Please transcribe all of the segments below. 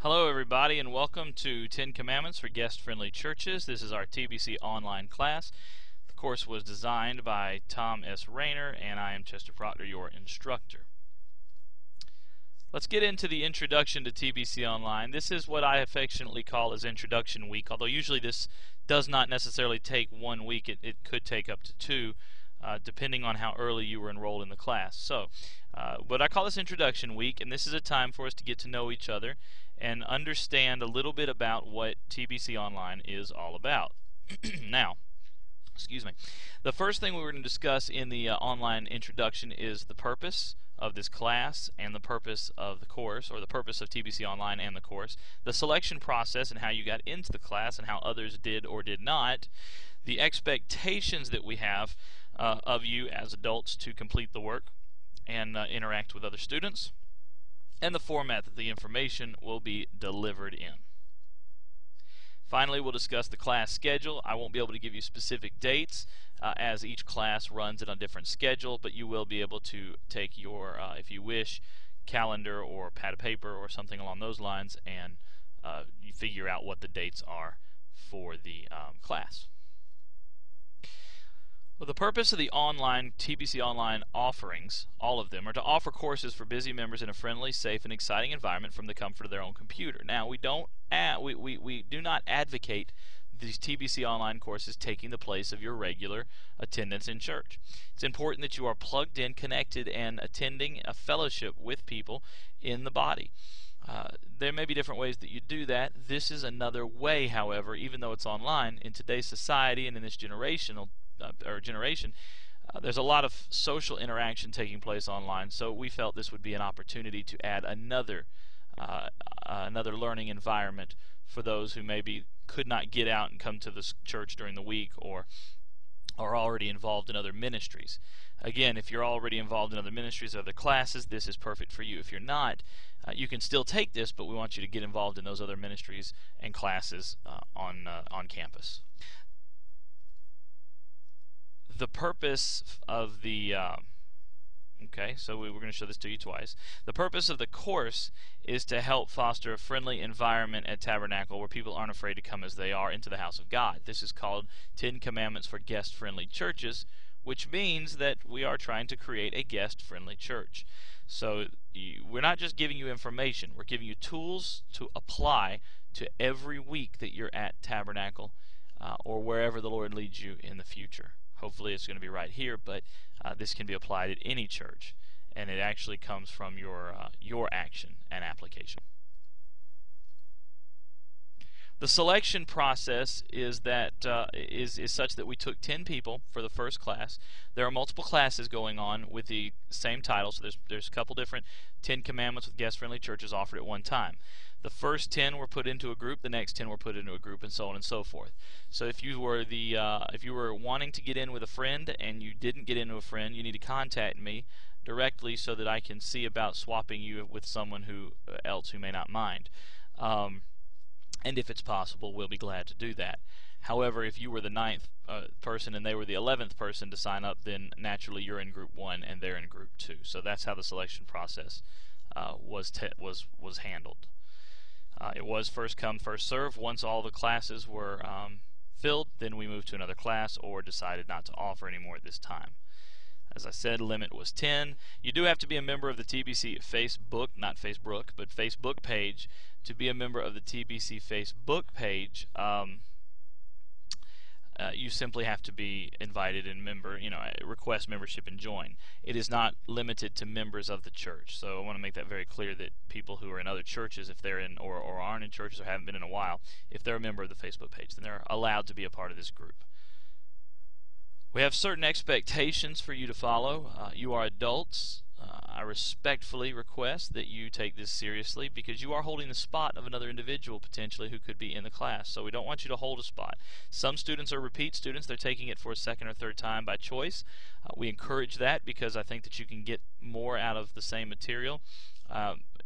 Hello everybody and welcome to 10 Commandments for Guest-Friendly Churches. This is our TBC online class. The course was designed by Tom S. Rayner and I am Chester Proctor, your instructor. Let's get into the introduction to TBC Online. This is what I affectionately call as Introduction Week, although usually this does not necessarily take 1 week. It could take up to 2, depending on how early you were enrolled in the class. So, what I call this Introduction Week, and this is a time for us to get to know each other and understand a little bit about what TBC Online is all about. Now, excuse me. The first thing we're going to discuss in the online introduction is the purpose of this class and the purpose of the course, or the purpose of TBC Online and the course, the selection process and how you got into the class and how others did or did not, the expectations that we have of you as adults to complete the work and interact with other students, and the format that the information will be delivered in. Finally, we'll discuss the class schedule. I won't be able to give you specific dates as each class runs in a different schedule, but you will be able to take your, if you wish, calendar or pad of paper or something along those lines and you figure out what the dates are for the class. Well, the purpose of the TBC Online offerings, all of them, are to offer courses for busy members in a friendly, safe, and exciting environment from the comfort of their own computer. Now, we do not advocate these TBC Online courses taking the place of your regular attendance in church. It's important that you are plugged in, connected, and attending a fellowship with people in the body. There may be different ways that you do that. This is another way, however, even though it's online, in today's society and in this generation, there's a lot of social interaction taking place online, so we felt this would be an opportunity to add another learning environment for those who maybe could not get out and come to the church during the week or are already involved in other ministries. Again, if you're already involved in other ministries or other classes, this is perfect for you. If you're not, you can still take this, but we want you to get involved in those other ministries and classes on campus. The purpose of the so we're going to show this to you twice. The purpose of the course is to help foster a friendly environment at Tabernacle where people aren't afraid to come as they are into the house of God. This is called 10 Commandments for Guest-Friendly Churches, which means that we are trying to create a guest-friendly church. So we're not just giving you information, we're giving you tools to apply to every week that you're at Tabernacle or wherever the Lord leads you in the future. Hopefully it's going to be right here, but this can be applied at any church, and it actually comes from your action and application. The selection process is such that we took 10 people for the first class. There are multiple classes going on with the same title, so there's a couple different 10 Commandments with Guest-Friendly Churches offered at one time. The first 10 were put into a group, the next 10 were put into a group, and so on and so forth. So if you were wanting to get in with a friend and you didn't get in with a friend, you need to contact me directly so that I can see about swapping you with someone else who may not mind. And if it's possible, we'll be glad to do that. However, if you were the 9th person and they were the 11th person to sign up, then naturally you're in group 1 and they're in group 2. So that's how the selection process was handled. It was first come, first serve. Once all the classes were filled, then we moved to another class or decided not to offer anymore at this time. As I said, limit was 10. You do have to be a member of the TBC Facebook, not Facebook, but Facebook page. To be a member of the TBC Facebook page, you simply have to be invited and request membership and join. It is not limited to members of the church. So I want to make that very clear that people who are in other churches, if they're in or aren't in churches or haven't been in a while, if they're a member of the Facebook page, then they're allowed to be a part of this group. We have certain expectations for you to follow. You are adults. I respectfully request that you take this seriously because you are holding the spot of another individual potentially who could be in the class. So we don't want you to hold a spot. Some students are repeat students. They're taking it for a second or third time by choice. We encourage that because I think that you can get more out of the same material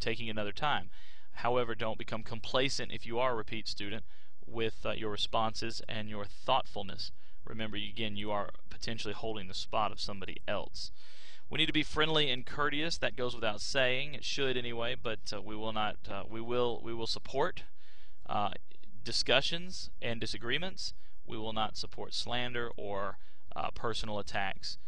taking another time. However, don't become complacent if you are a repeat student with your responses and your thoughtfulness. Remember, again, you are potentially holding the spot of somebody else. We need to be friendly and courteous. That goes without saying. It should anyway, but we will not. We will support discussions and disagreements. We will not support slander or personal attacks.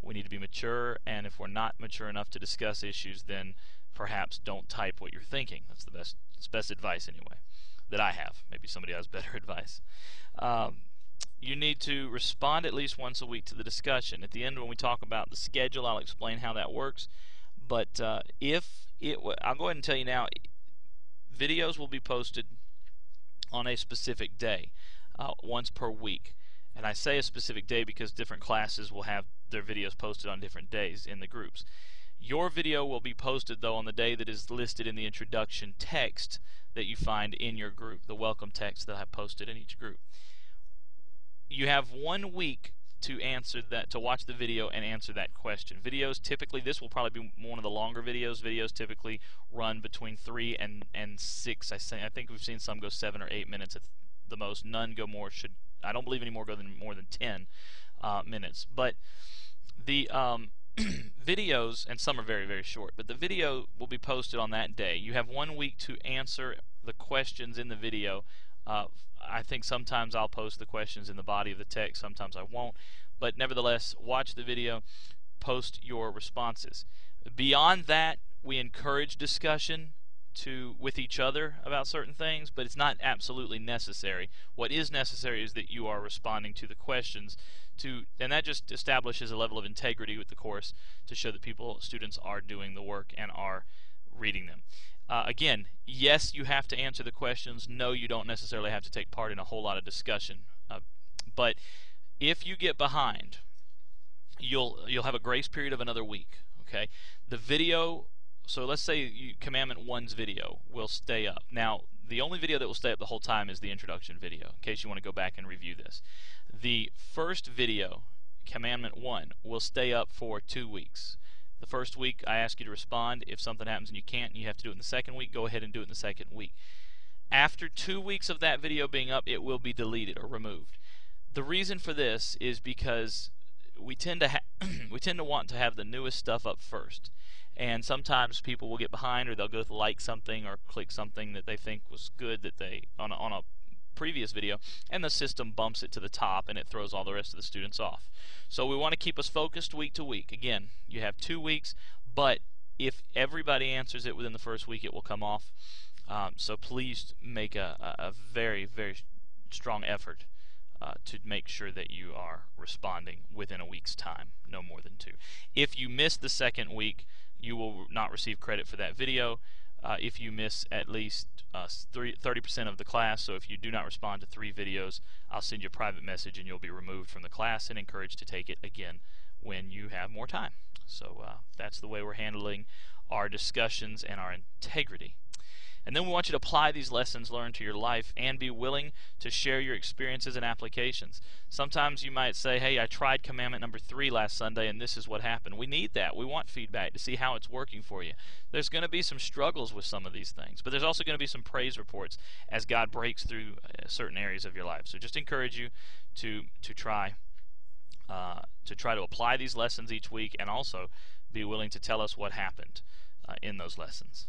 We need to be mature, and if we're not mature enough to discuss issues, then perhaps don't type what you're thinking. That's the best advice anyway that I have. Maybe somebody has better advice. You need to respond at least once a week to the discussion. At the end, when we talk about the schedule, I'll explain how that works. But I'll go ahead and tell you now, videos will be posted on a specific day, once per week. And I say a specific day because different classes will have their videos posted on different days in the groups. Your video will be posted, though, on the day that is listed in the introduction text that you find in your group, the welcome text that I have posted in each group. You have 1 week to answer that, to watch the video and answer that question. Videos typically, this will probably be one of the longer videos. Videos typically run between 3 and 6. I think we've seen some go 7 or 8 minutes at the most. None go more. I don't believe any more go more than 10 minutes. But the videos, and some are very, very short, but the video will be posted on that day. You have 1 week to answer the questions in the video. I think sometimes I'll post the questions in the body of the text, sometimes I won't, but nevertheless, watch the video, post your responses. Beyond that, we encourage discussion with each other about certain things, but it's not absolutely necessary. What is necessary is that you are responding to the questions, and that just establishes a level of integrity with the course to show that students are doing the work and are reading them. Again, yes, you have to answer the questions. No, you don't necessarily have to take part in a whole lot of discussion. But if you get behind, you'll have a grace period of another week. Okay, the video. So let's say Commandment 1's video will stay up. Now, the only video that will stay up the whole time is the introduction video, in case you want to go back and review this. The first video, Commandment 1, will stay up for 2 weeks. The first week, I ask you to respond. If something happens and you can't, and you have to do it in the second week, go ahead and do it in the second week. After 2 weeks of that video being up, it will be deleted or removed. The reason for this is because we tend to want to have the newest stuff up first. And sometimes people will get behind, or they'll go to like something or click something that they think was good that they on a previous video, and the system bumps it to the top and it throws all the rest of the students off. So we want to keep us focused week to week. Again, you have 2 weeks, but if everybody answers it within the first week, it will come off. So please make a very, very strong effort to make sure that you are responding within a week's time, no more than 2. If you miss the second week, you will not receive credit for that video. If you miss at least 30% of the class, so if you do not respond to 3 videos, I'll send you a private message and you'll be removed from the class and encouraged to take it again when you have more time. So that's the way we're handling our discussions and our integrity. And then we want you to apply these lessons learned to your life and be willing to share your experiences and applications. Sometimes you might say, hey, I tried commandment number 3 last Sunday and this is what happened. We need that. We want feedback to see how it's working for you. There's going to be some struggles with some of these things, but there's also going to be some praise reports as God breaks through certain areas of your life. So just encourage you to try to apply these lessons each week, and also be willing to tell us what happened in those lessons.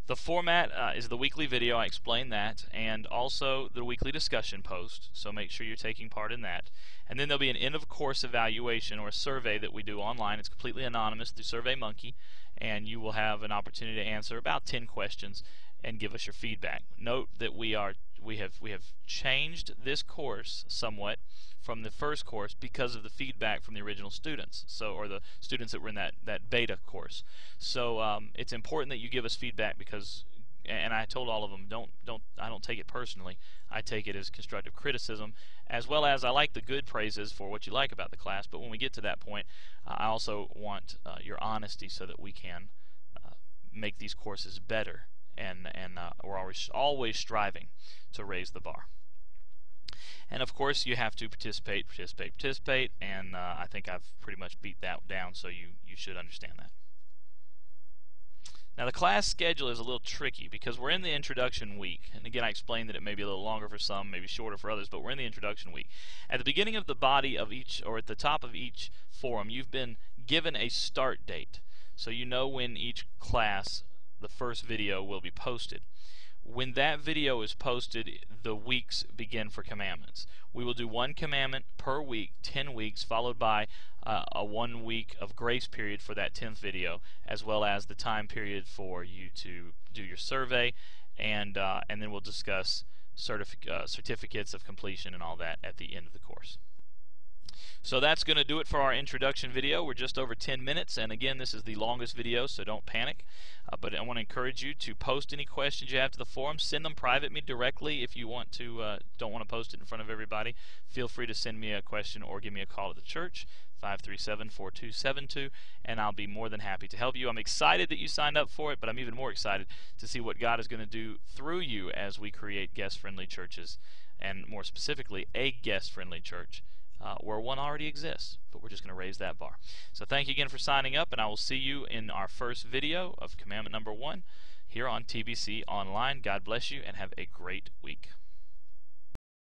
The format is the weekly video, I explained that, and also the weekly discussion post, so make sure you're taking part in that. And then there'll be an end-of-course evaluation or a survey that we do online. It's completely anonymous through SurveyMonkey, and you will have an opportunity to answer about 10 questions and give us your feedback. Note that we have changed this course somewhat from the first course because of the feedback from the original students, or the students that were in that beta course. So it's important that you give us feedback, because, and I told all of them, I don't take it personally. I take it as constructive criticism, as well as I like the good praises for what you like about the class. But when we get to that point, I also want your honesty so that we can make these courses better, and we're always striving to raise the bar. And of course, you have to participate, and I think I've pretty much beat that down, so you should understand that. Now the class schedule is a little tricky because we're in the introduction week, and again I explained that it may be a little longer for some, maybe shorter for others, but we're in the introduction week. At the beginning of the body of each, or at the top of each forum, you've been given a start date, so you know when each class, the first video, will be posted. When that video is posted, the weeks begin for commandments. We will do one commandment per week, 10 weeks, followed by a 1 week of grace period for that 10th video, as well as the time period for you to do your survey, and then we'll discuss certificates of completion and all that at the end of the course. So that's going to do it for our introduction video. We're just over 10 minutes, and again, this is the longest video, so don't panic. But I want to encourage you to post any questions you have to the forum. Send them private me directly if you want to. Don't want to post it in front of everybody. Feel free to send me a question or give me a call at the church, 537-4272, and I'll be more than happy to help you. I'm excited that you signed up for it, but I'm even more excited to see what God is going to do through you as we create guest-friendly churches, and more specifically, a guest-friendly church. Where one already exists, but we're just going to raise that bar. So thank you again for signing up, and I will see you in our first video of commandment number 1 here on TBC Online. God bless you, and have a great week.